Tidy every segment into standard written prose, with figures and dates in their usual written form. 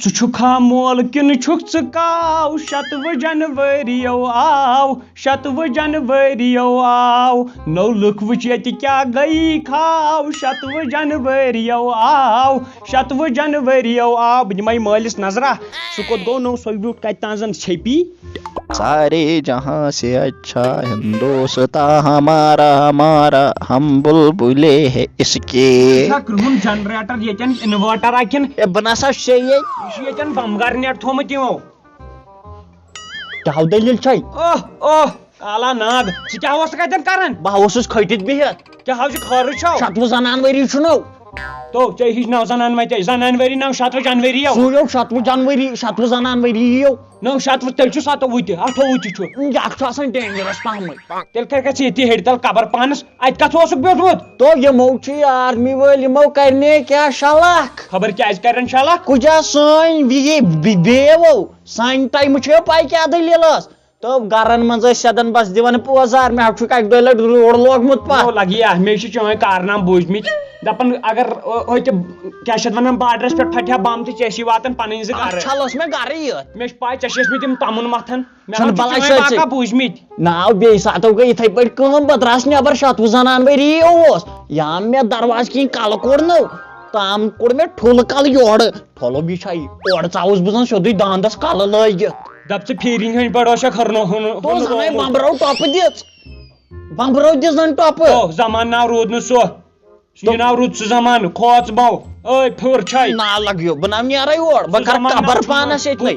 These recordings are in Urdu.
ژھا مول کِنہٕ چھُکھ ژٕ کاو شتوُہ جنؤریو آو شتوُہ جنؤریو آو نو لُکھ وٕچھ ییٚتہِ کیٛاہ گٔیی کھاو شتوُہ جنؤریو آو شتوُہ جنؤریو آو بہٕ دِمے مٲلِس نظرا سُہ کوٚت گوٚو نو سۄ بیوٗٹھ کتہِ تام زن چھپی سارے جہاں سے اچھا ہندوستان ہمارا ہمارا ہم بلبلے ہے اس کے کرٛہُن جنریٹر ییٚتٮ۪ن اِنوٲٹر کِن بہٕ نسا چھُ یہِ چھُ ییٚتٮ۪ن بمگر نیٹ تھوٚومُت یِمو کیٛاہ دٔلیٖل چھے اوہ کالا ناگ ژٕ کیٛاہ اوسُکھ اتٮ۪ن کران بہٕ اوسُس کھٔٹِتھ بِہِتھ کیٛاہ حظ چھُ خٲرٕ چھو شتوُہ ؤری چھُ نو تو ژےٚ ہِش نو زنان وتے زنان ؤری نو 7 جنؤری سوٗزو 7 جنؤری 7 زنان ؤری یِیو نو 7 تیٚلہِ چھُ 27 تہِ 28 تہِ چھُ یہِ چھُ آسان ڈینجرس پہمٕے تیٚلہِ کر ژٕ ییٚتی ہیٚرِ تل قبر پانس اتہِ کتھ اوسُکھ بیوٗٹھمُت تو یِمو چھِ آرمی وٲلۍ یِمو کرنے کیٛاہ شلکھ خبر کیٛازِ کرن شالہ کُجا سٲنۍ بیو سانہِ ٹایمہٕ چھِ پاے کیٛاہ دٔلیٖل ٲس تہٕ گرن منٛز ٲسۍ سیدن بس دِوان پوزار مےٚ چھُکھ اکہِ دۄیہِ لٹہِ روڑ لوگمُت پتھ لگی مےٚ چھِ چٲنۍ کارنام بوٗزمٕتۍ دپان اگر ہوتہِ کیٛاہ چھِ اتھ ونان بارڈرس پٮ۪ٹھ پھٹہِ ہا بم تہٕ ژےٚ چھی واتان پنٕنۍ زٕ گرٕ چھلس مےٚ گرٕ یِتھ مےٚ چھِ پاے ژےٚ چھِ ٲسمٕتۍ یِم تمُن متھان بوٗزمٕتۍ ناو بیٚیہِ ساتہٕ گٔے یِتھٕے پٲٹھۍ کٲم پتہٕ درٛاس نٮ۪بر 7 زنان ؤری اوس یا مےٚ درواز کِنۍ کلہٕ کوٚڑنو تام کوٚڑ مےٚ ٹھُلہٕ کلہٕ یورٕ ٹھۄلہٕ بِچھے اورٕ ژاوُس بہٕ زن سیوٚدُے داندس کلہٕ لٲگِتھ دپ ژٕ پھیٖرِنۍ ہٕنٛدۍ پٲٹھۍ اوس زنٕے بمبرو ٹۄپہٕ دِژ بمبرو دِژ زن ٹۄپہٕ زمان ناو روٗد نہٕ سُہ یہِ ناو روٗد سُہ زمانہٕ کھوژ بو پھٕر چھے نا لگیو بہٕ نام نیرے یور بہٕ کرٕ قبر پانس ییٚتنٕے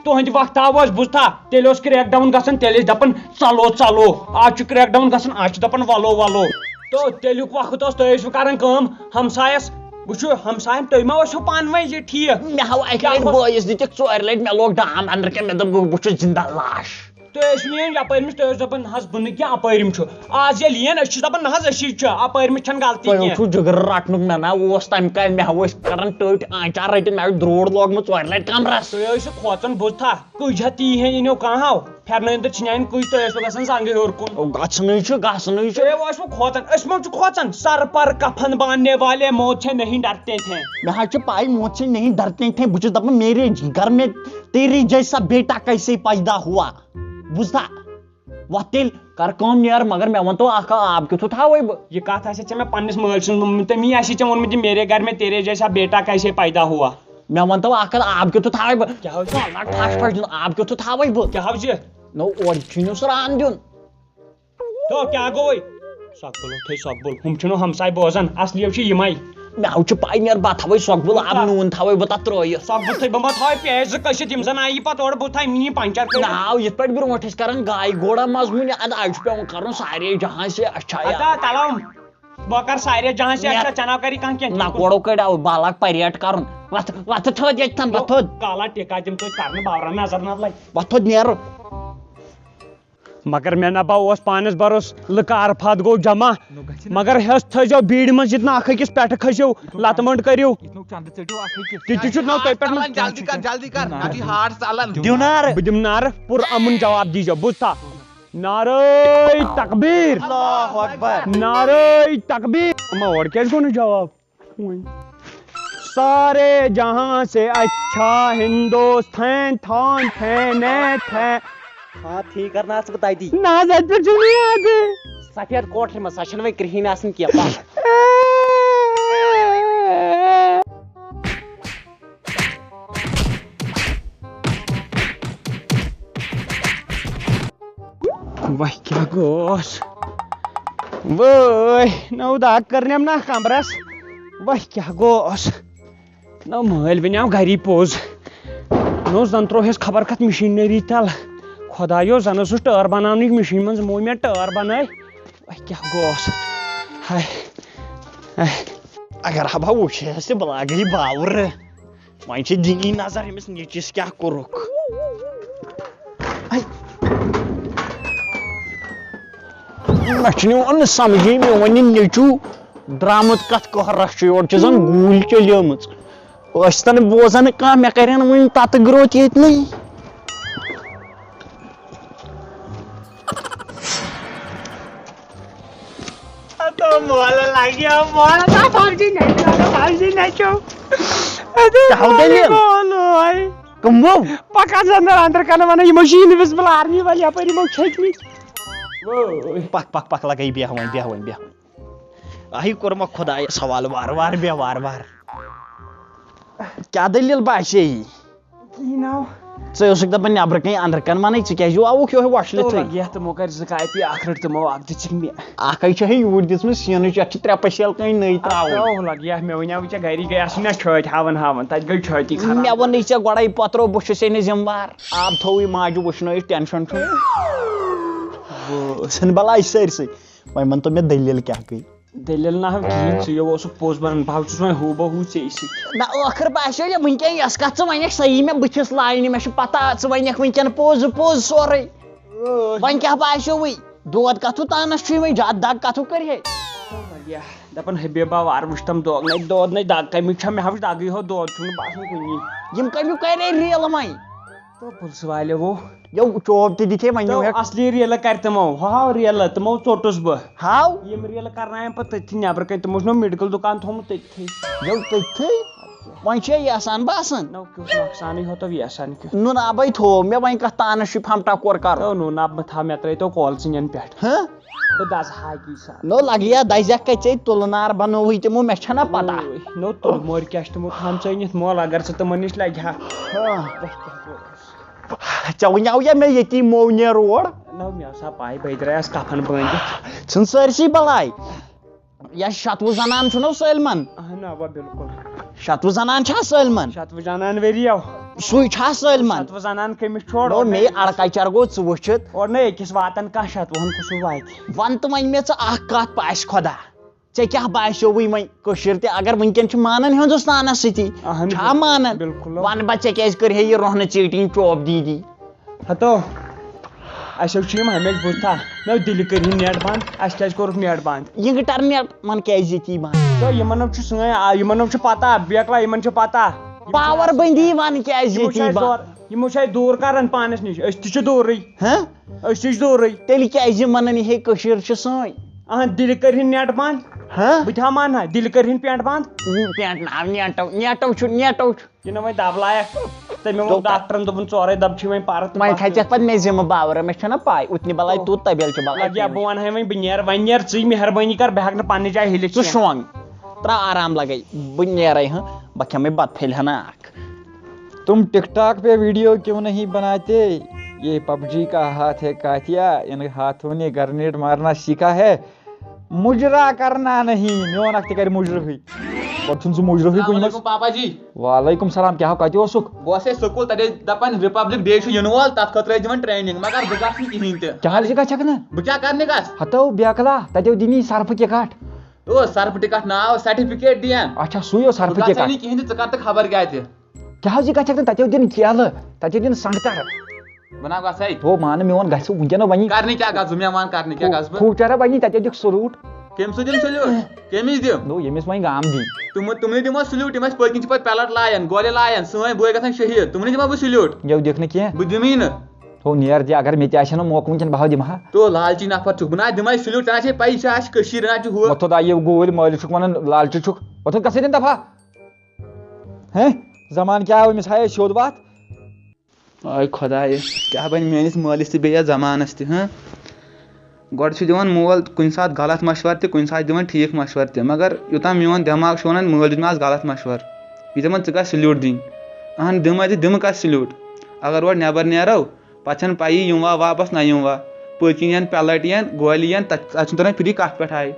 تُہنٛدِ وقتہٕ آو اَسہِ بوٗزتھا تیٚلہِ اوس کرٛیک ڈاوُن گژھان تیٚلہِ ٲسۍ دپان ژلو ژلو آز چھُ کرٛیک ڈاوُن گژھان آز چھِ دپان ولو ولو تو تیٚلیُک وقت اوس تُہۍ ٲسوٕ کران کٲم ہمسایس وٕچھو ہمساین تُہۍ ما ٲسِو پانہٕ ؤنۍ یہِ ٹھیٖک مےٚ ہاو اکہِ لٹہِ بٲیِس دِتِکھ 2 لٹہِ مےٚ لوگ ڈام انٛدر کٮ۪ن مےٚ دوٚپ بہٕ چھُس زنٛدہ لاش تُہۍ ٲسوٕ یِن یپٲرمِس تُہۍ ٲسۍ دپان نہ حظ بہٕ نہٕ کینٛہہ اپٲرِم چھُ آز ییٚلہِ یِن أسۍ چھِ دپان نہ حظ أسی چھِ اپٲرمِس چھنہٕ غلطی تۄہہِ چھُو جِگر رٹنُک مےٚ نا اوس تمہِ کالہِ مےٚ ٲسۍ کران ٹٔٹۍ آنچار رٔٹِتھ مےٚ دروڑ لوگمُت 2 لٹہِ کمرس تُہۍ ٲسِو کھوژان بوٗزتھا کٔج ہا تی ہے یِنو کانٛہہ ہاو پھیرنہٕ أنٛدٕر چھِنیٛانہِ کٔج تُہۍ ٲسوٕ گژھان زنٛگہٕ ہیوٚر کُن گژھنٕے چھُ تُہۍ ٲسوٕ کھوژان أسۍ ما چھِ کھوژان سر پر کفن باندھنے والے موت سے نہیں ڈرتے تھے مےٚ حظ چھِ پاے موت سے نہیں ڈرتے تھے بہٕ چھُس دپان میرے گھر میں تیرے جیسا بیٹا کیسے پیدا ہوا بوٗزتھا وۄتھ تیٚلہِ کر کٲم نیر مگر مےٚ ونتو اکھ آب کیُتھ تھاوے بہٕ یہِ کتھ آسہِ ژےٚ مےٚ پننِس مٲلۍ سٕنٛز تٔمی آسی ژےٚ ووٚنمُت یہِ میرے گھر میں تیرے جیسا بیٹا کیسے پیدا ہوا مےٚ ونتو اکھ آب کیُتھ تھاوے بہٕ کیٛاہ ٹھش پھش دیُن آب کیُتھ تھاوے بہٕ کیٛاہ حظ چھِ نو اورٕ چھُنہٕ سران دیُن تو کیٛاہ گوٚوے سۄکبُل تھٔے سۄکبُل ہُم چھِنہٕ ہمساے بوزان اصلیو چھِ یِمے مےٚ حظ چھِ پاے نیر بہٕ تھاوے سۄکبُل آب نوٗن تھاوے بہٕ تتھ ترٲیِتھ سۄکبُل تھٔے بہٕ ما تھاوے پیج 2 کٔشِتھ یِم زن آیی پتہٕ اورٕ بہٕ تھاوٕ یِم یی پنچر ناو یِتھ پٲٹھۍ برونٛٹھ ٲسۍ کران گاے گوڑا مضموٗنہِ اَدٕ آز چھُ پیٚوان کرُن سارے جہاں سے اچھا تلام بہٕ کرٕ سارے جہاں سے اچھا ژےٚ ناو کری کانٛہہ کینٛہہ نکوڑو کڑاو بالک پریٹ کرُن وتھ تھٲد ییٚتھن وتھ تھٲد کالا ٹِکا دِم توتہِ کرنہٕ باورا نظر نہ لگہِ وتھ تھٲد نیرٕ مگر مےٚ نہ با اوس پانس بروس لُکہٕ عرفات گوٚو جمع مگر ہیٚس تھٲیزیو بیٖڑِ منٛز یِتھ نہٕ اکھ أکِس پٮ۪ٹھٕ کھٔسِو لتہٕ منٛڈ کٔرِو تہِ چھُ نو تۄہہِ پٮ۪ٹھ بہٕ دِمہٕ نعرٕ پُر امُن جواب دیٖزیو بوٗزتھا نعرے تکبیٖر نعرے تکبیٖر اور کیٛازِ گوٚو نہٕ جواب سارے جہاں سے اچھا ہندوستان تھان تھینے تھے ہاں ٹھیٖک کرنا ژٕ بہٕ تتی نہ حظ اتہِ پٮ۪ٹھ چھُنہٕ یادٕے سفید کوٹھرِ منٛز سۄ چھنہٕ وۄنۍ کرٛہِنۍ آسان کینٛہہ وۄنۍ کیٛاہ گوس وٲے نو دگ کٔرنٮ۪م نا کمرس وۄنۍ کیٛاہ گوس نو مٲلۍ ونیو گری پوٚز نو زن ترٛووہس خبر کتھ مشیٖنری تل خۄدایو زن ٲسٕس ٹٲر بناونٕچ مشیٖن منٛز موٗدۍ مےٚ ٹٲر بنٲے وۄنۍ کیٛاہ گوس ہاے اگر ہا بہٕ وٕچھس تہِ بہٕ لاگہٕ یہِ باورٕ وۄنۍ چھِ دِنی نظر أمِس نیٚچوِس کیٛاہ کوٚرُکھ مےٚ چھُنہٕ یِوان نہٕ سمجھی میون یہِ نیٚچوٗ درٛامُت کتھ قہرس چھُ یورٕ چھِ زن گوٗلۍ چلیمٕژ ٲسۍ تن بوزان نہٕ کانٛہہ مےٚ کرن وۄنۍ تتہٕ گرٛوتھ ییٚتنٕے مول لگیو مول کمو پکان اندر کن ون یہ انویزبل آرمی وال یپر چھکمت پک پک پک لگائی بیہ ون بیہ ون بیہ آہی کورما خدایا سوال وار وار بیہ وار وار کیا دلیل باسے ژٕ دپان نٮ۪برٕ کَنۍ اندر کن ونے ژٕ کیازِ آوُکھ یہوے وۄشلِتھٕے تمو کر زٕ کاپی اکھ رٹ تمو اکھ دِژٕکھ مےٚ اکھے چھے یوٗرۍ دِژمٕژ سیٖنٕچ یتھ چھِ 3 پٔسیل کٔنۍ نٔے تراوٕنۍ لگیا مےٚ ونیو ژےٚ گری گٔے آسٕنۍ نا چھٲتۍ ہاوان تتہِ گٔے چھٲتی مےٚ ووٚنُے ژےٚ گۄڈے پترو بہٕ چھُس ژےٚ ذِمہٕ وار آب تھووٕے ماجہِ وٕشنٲیِتھ ٹینشن چھُنہٕ ژھٕن بلاے سٲرسٕے وۄنۍ ؤنتو مےٚ دٔلیٖل کیٛاہ گٔے دلیل نہ کہین ژٕ اوسُکھ پوٚز بنان بہٕ چھُس وۄنۍ ہُہ بہٕ ژے سۭتۍ نہ ٲخر باسیو یہِ وٕنکٮ۪ن یۄس کتھ ژٕ ونکھ صحیح مےٚ بٕتھِس لاینہِ مےٚ چھُ پتہ ژٕ ونکھ وٕنکٮ۪ن پوٚز سورُے وۄنۍ کیٛاہ باسیو وٕے دود کتھوٗ تانس چھُے وۄنۍ زیادٕ دگ کتھوٗ کرِ ہے دپان حبیبا وار وٕچھ تم دود نَے دگ کمیُک چھا مےٚ ہاوُچھ دگٕے ہوت دود چھُنہٕ باسان کُنی یِم کمیُک کرے ریل وۄنۍ پُلسہٕ والیو یو چوب تہِ دِتھے وۄنۍ اصلی ریلہٕ کر تمو ہاو ریلہٕ تمو ژوٚٹُس بہٕ ہاو یِم ریلہٕ کرنایَم پتہٕ تٔتھی نٮ۪برٕ کَنۍ تِمو چھُ میڈِکل دُکان تھوٚمُت تٔتھی یو تٔتھٕے وۄنۍ چھے یژھان باسان نو کیُتھ نۄقصانٕے ہوتو یژھان کیُتھ نُنہٕ آبے تھوو مےٚ وۄنۍ کتھ تانس چھُ پھمٹا کور کرو نوٗن آب مہ تھاو مےٚ ترٲیتو کولہٕ ژِنٮ۪ن پٮ۪ٹھ بہٕ دزٕ ہاکی سان نو لگیا دزیکھ کتہِ ژےٚ تُلہٕ نار بنووٕے تِمو مےٚ چھنا پتہ نو تُل مورِ کیٛاہ چھِ تِمو تھام ژٲنِتھ مول اگر ژٕ تِمن نِش لگہِ ہا ژےٚ ونیو یا مےٚ ییٚتی موونہِ روڈ نو مےٚ ٲس ہا پاے بٔے درٛایس کفن بٲنٛگِتھ ژھٕن سٲرسٕے بلاے یا شتوُہ زنان چھُنو سٲلمن اہن اوا بالکل شتوُہ زنان چھا سٲلمن شتوُہ زنان ؤرِیو سُے چھا سٲلمن شتوُہ زنان کٔمِس چھوڑ نو مے اڑکچر گوٚو ژٕ وٕچھِتھ اور نہ أکِس واتان کانٛہہ شتوُہن کُسُے واتہِ ون تہٕ وۄنۍ مےٚ ژٕ اکھ کتھ پاسہِ خۄدا ژےٚ کیٛاہ باسیووٕے وۄنۍ کٔشیٖر تہِ اگر وٕنکٮ۪ن چھِ مانان ہندوستانس سۭتی چھا مانان ون با ژےٚ کیٛازِ کٔرۍ ہے یہِ رۄہنہٕ ژیٖٹِنۍ چوب دیٖدی ہتو اسیو چھِ یِم ہمیشہِ بوٗزتھا نو دِلہِ کٔرِہِن نیٹ بنٛد اسہِ کیٛازِ کوٚرُکھ نیٹ بنٛد یِنٛگٹر نیٹ ون کیٛازِ ییٚتی بنٛد تو یِمن چھُ سٲنۍ یِمن چھُ پتہ بیکلا یِمن چھُ پتہ پاور بندی ون کیٛازِ ییٚتی بنٛد یِمو چھِ اَسہِ دوٗر کران پانس نِش أسۍ تہِ چھِ دوٗرٕے أسۍ تہِ چھِ دوٗرٕے تیٚلہِ کیٛازِ یِم ونان ہے کٔشیٖر چھِ سٲنۍ اہن دِلہِ کٔرِہِن نیٹ بنٛد بہٕ تہِ ہا مانہٕ ہا دِلہِ کٔرِہِن پٮ۪نٛٹ بنٛد پٮ۪نٛٹ ناو نیٹو چھُ یہِ نہٕ وۄنۍ دب لایق تٔمۍ ووٚن ڈاکٹرن دوٚپُن ژورے دب چھِ وۄنۍ پرٕ وۄنۍ کھژٮ۪کھ پتہٕ مےٚ ذِمہٕ باورٕ مےٚ چھَنا پاے اُتنہِ بلاے توٚت تبیل چھُ بلاے لگیا بہٕ ونہٕ ہا وۄنۍ بہٕ نیرٕ وۄنۍ نیر ژٕے مہربٲنی کر بہٕ ہٮ۪کہٕ نہٕ پننہِ جایہِ ہِلِتھ ژٕ شونٛگ ترٛاو آرام لگے بہٕ نیرے بہٕ کھٮ۪مے بتہٕ پھٔلۍ ہنا اکھ تم ٹک ٹاک پہ ویڈیو کیوں نہیں بناتے یہ پب جی کا ہاتھ ہے کاتیا ان ہاتھوں نے گرنیڈ مارنا سیکھا ہے مجرا کرنا نہیں میون اکھ تہِ کرِ مجرہٕے پتہٕ چھُنہٕ سُہ مجرہٕے کُنہِ منٛز پاپا جی وعلیکم سلام کیٛاہ کتہِ اوسُکھ بہٕ اوسے سکوٗل تتہِ ٲسۍ دپان رِپبلِک ڈے چھُ یِنہٕ وول تتھ خٲطرٕ ٲسۍ دِوان ٹریننگ مگر بہٕ گژھٕ نہٕ کِہینۍ تہِ کیٛازِ گژھکھ نہٕ بہٕ کیٛاہ کرنہِ گژھٕ ہتو بیکلا تتیو دِنی سرفہٕ ٹِکٹ او سرفہٕ ٹِکٹ ناو سرٹِفکیٹ دِین اچھا سُے اوس سرفہٕ بہٕ گژھے ٹِکٹ نہٕ کِہینۍ تہِ ژٕ کر تہٕ خبر کیٛاہ تہِ کیٛازِ گژھکھ نہٕ تتیو دِنۍ کیلہٕ تتیو دِنۍ سنگتر بہٕ نا گژھے ہو مان میون گژھِ وٕنکٮ۪ن وۄنی کرنہِ کیٛاہ گژھٕ مےٚ ون کرنہِ کیٛاہ گژھٕ بہٕ فوٗچر وۄنی تتیو دِکھ سلوٗٹ کٔمۍ سۭتۍ دِم سلیوٗٹ کٔمِس دِم نو ییٚمِس وۄنۍ گام دی تِمنٕے دِمو سلیوٗٹ یِم اَسہِ پٔتۍ کِنۍ چھِ پتہٕ پیلٹ لایان گولہِ لایان سٲنۍ بٲے گژھان شہیٖد تِمنٕے دِمو بہٕ سلیوٗٹ یو دِکھ نہٕ کینٛہہ بہٕ دِمٕے نہٕ ہو نیر دِ اگر مےٚ تہِ آسہِ نہٕ موقعہٕ وٕنکٮ۪ن بہٕ ہا دِمہٕ ہا تو لالچی نفر چھُکھ بہٕ نہ دِمے سلیوٗٹ ژےٚ نہ چھے پَیی چھِ اَسہِ کٔشیٖر نہ چھُ ہُہ وۄتھُد آیہِ گوٗرۍ مٲلِس چھُکھ وَنان لالچہِ چھُکھ وۄتھُد گژھے دِن دفعہ زمان کیٛاہ أمِس ہایے سیوٚد وَتھ آے خۄداے کیٛاہ بَنہِ میٲنِس مٲلِس تہِ بیٚیہِ یَتھ زمانَس تہِ گۄڈٕ چھُ دِوان مول کُنہِ ساتہٕ غلط مشوَرٕ تہِ کُنہِ ساتہٕ دِوان ٹھیٖک مشوَرٕ تہِ مگر یوٚتام میون دٮ۪ماغ چھُ وَنان مٲلۍ دیُت مےٚ آز غلط مشوَرٕ یہِ دَپان ژٕ گژھ سلیوٗٹ دِنۍ اہن دِمے تہٕ دِمہٕ کَتھ سلیوٗٹ اگر اورٕ نٮ۪بر نیرو پَتہٕ چھَنہٕ پَیی یِم وا واپس نہ یِم وا پٔتۍ کِنۍ یِن پیلٹ یِن گولہِ یِن تَتہِ چھُنہٕ تران فِکرِ کَتھ پٮ۪ٹھ آیہِ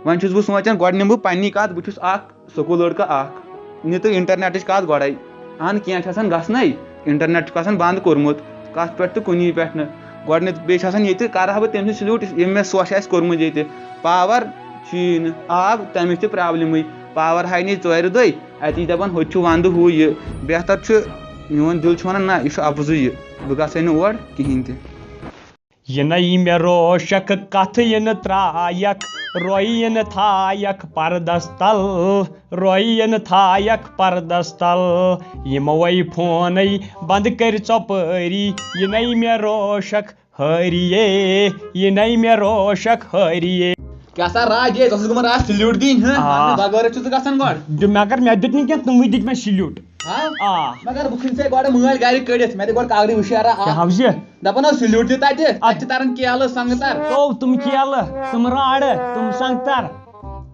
وۄنۍ چھُس بہٕ سونٛچان گۄڈٕ نِمہٕ بہٕ پنٛنی کَتھ بہٕ چھُس اکھ سکوٗل لٔڑکہٕ اکھ نہِ تہٕ اِنٹرنیٹٕچ کَتھ گۄڈَے اہن کینٛہہ چھِ آسان گژھنَے اِنٹرنیٹ چھُکھ آسان بنٛد کوٚرمُت کَتھ پٮ۪ٹھ تہٕ کُنی پٮ۪ٹھ نہٕ گۄڈٕنیتھ بیٚیہِ چھِ آسان ییٚتہِ کَرٕ ہا بہٕ تٔمۍ سٕنٛدۍ سلیوٗٹ ییٚمۍ مےٚ سۄچھ آسہِ کوٚرمُت ییٚتہِ پاور چھُیی نہٕ آب تَمِچ تہِ پرٛابلِمٕے پاور ہاے نہٕ ژورِ دۄہہِ اَتی دَپان ہوٚتہِ چھُ وَندٕ ہُہ یہِ بہتر چھُ میون دِل چھُ وَنان نہ یہِ چھُ اَپزُے یہِ بہٕ گژھے نہٕ اور کِہینۍ تہِ یہِ نَیہِ مےٚ روشک کتھ یِنہٕ ترٛایکھ رویہِ یِنہٕ تھایکھ پردس تل رویہِ یِنہٕ تھایکھ پردس تل یِموے فونَے بنٛد کٔرۍ ژۄپٲری یہِ نَیہِ مےٚ روشک ہٲریے یہِ نَیہِ مےٚ روشک ہٲریے کیا سا راج یہ ژٕ گوٚمُت راج سلیوٹ دِنۍ ہاں بغٲر چھُ ژٕ گژھان گۄڈٕ مگر مےٚ دیُت نہٕ کینٛہہ تِموٕے دِتۍ مےٚ سلیوٗٹ مگر بہٕ کھٔنۍ ژے گۄڈٕ مٲلۍ گرِ کٔڑِتھ مےٚ دِ گۄڈٕ کاغذی ہُشارا حفظہِ دپان حظ سلیوٹ دِ تتہِ تتہِ چھِ تران کیلہٕ سنگتر تو تِم کیلہٕ تِم راڑٕ تِم سنگتر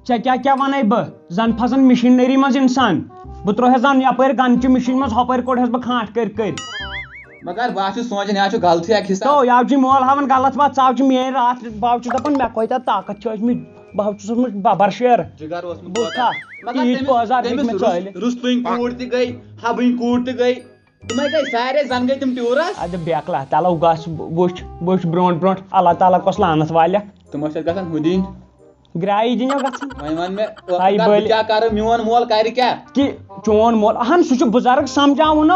ژےٚ کیٛاہ ونے بہٕ زن پھسن مشیٖنری منٛز انسان بہٕ ترٛوہس زن یپٲرۍ گنچہِ مشیٖن منٛز ہۄپٲرۍ کوٚڑہس بہٕ کھانٛٹ کٔرۍ مگر بہٕ چھُس سونٛچان یہِ چھُ غلطی اکھ حِساب تو یاو چھُے مول ہاوان غلط وتھ ژاو چھُ میٲنۍ راتھ باو چھُ دپان مےٚ کوٗتاہ طاقت چھُ ٲسمٕتۍ بہٕ چھُس اوسمُت ببر شیر جِگر اوسمُت بوٗزتھا تیٖتۍ پٲزار ہیٚکۍ مےٚ ژٲلِتھ رُستٕنۍ کوٗر تہِ گٔے حبٕنۍ کوٗر تہِ گٔے تِمے گٔے سارے زن گٔے تِم ٹیوٗرس ادٕ بیکھ اللہ تعالیٰ گژھ وٕچھ برونٛٹھ برونٛٹھ اللہ تعالیٰ کۄس لعنت والیکھ تِم ٲسۍ گژھان ہُہ دِنۍ گرٛایی دِنو گژھان وۄنۍ ون مےٚ بہٕ کیٛاہ کرٕ میون مول کرِ کیٛاہ کہِ چون مول اہن سُہ چھُ بُزرگ سمجھاوُن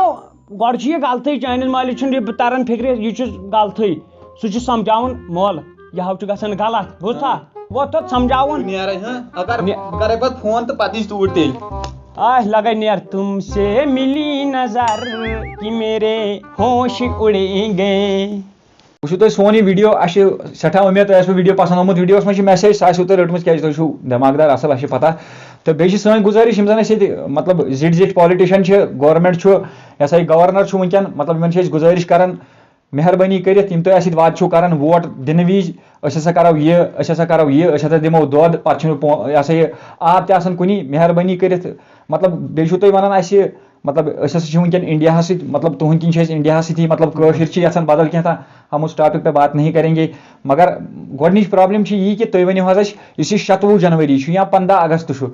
گۄڈٕ چھُ یہِ غلطٕے چٲنِس مٲلِس چھُنہٕ یہِ تران فِکرِ یہِ چھُ غلطٕے سُہ چھُ سمجھاوُن مول یہِ ہاو چھُ گژھان غلط بوٗزتھا وۄتھ توٚت سمجھاوُن نیرے اگر بہٕ کرے پتہٕ فون تہٕ پتہٕ یی توٗرۍ تیٚلہِ آہ لگے نیر تم سے ملی نظر کہ میرے ہوش اڑے گئے وٕچھِو تُہۍ سون یہِ ویٖڈیو اَسہِ چھِ سٮ۪ٹھاہ اُمید تۄہہِ آسوٕ ویٖڈیو پسنٛد آمُت ویٖڈیوَس منٛز چھِ میسیج سۄ آسوٕ تۄہہِ رٔٹمٕژ کیازِ تُہۍ چھِو دٮ۪ماغ دار اَصٕل اَسہِ چھِ پتہ تہٕ بیٚیہِ چھِ سٲنۍ گُزٲرِش یِم زَن اَسہِ ییٚتہِ مطلب زِٹھۍ پالِٹِشَن چھِ گورمٮ۪نٛٹ چھُ یہِ ہسا یہِ گورنر چھُ وٕنکٮ۪ن مطلب یِمن چھِ أسۍ گُزٲرِش کران مہربٲنی کٔرِتھ یِم تۄہہِ اَسہِ سۭتۍ وعدٕ چھِو کران ووٹ دِنہٕ وِزِ أسۍ ہسا کرو یہِ أسۍ ہسا کرو یہِ أسۍ ہسا دِمو دۄد پتہٕ چھُنہٕ یہِ ہسا یہِ آب تہِ آسان کُنی مہربٲنی کٔرِتھ مطلب بیٚیہِ چھُو تُہۍ وَنان اَسہِ مطلب أسۍ ہسا چھِ وٕنکٮ۪ن انڈیاہس سۭتۍ مطلب تُہنٛدۍ کِنۍ چھِ أسۍ انڈیاہس سۭتی مطلب کٲشِر چھِ یژھان بدل کینٛہہ تام ہم اس ٹاپک پہ بات نہیں کریں گے مگر گۄڈنِچ پرابلم چھِ یی کہِ تُہۍ ؤنِو حظ اَسہِ یُس یہِ 27 جنؤری چھُ یا 15 اگست چھُ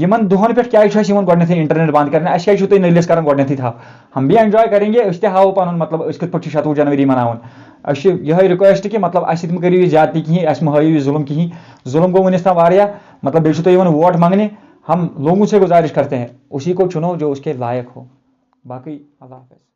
یِمن دۄہن پٮ۪ٹھ کیازِ چھُ اَسہِ یِوان گۄڈنیتھٕے انٹرنیٹ بنٛد کرنہٕ اَسہِ کیازِ چھُو تُہۍ نٔلِس کران گۄڈنیتھٕے تھپھ ہم بھی اٮ۪نجاے کریں گے أسۍ تہِ ہاوو پنُن مطلب أسۍ کِتھ پٲٹھۍ چھِ 27 جنؤری مناوان اَسہِ چھِ یِہے رِکویسٹ کہِ مطلب اَسہِ سۭتۍ مہٕ کٔرِو یہِ زیادتی کِہینۍ اَسہِ مہٕ ہٲیِو یہِ ظُلم کِہینۍ ظُلم گوٚو وٕنیُک تام واریاہ مطلب بیٚیہِ چھُو تُہۍ یِوان ووٹ منٛگنہِ ہم لوگوں سے گزارش کرتے ہیں اسی کو چُنو جو اس کے لائق ہو باقی اللہ حافظ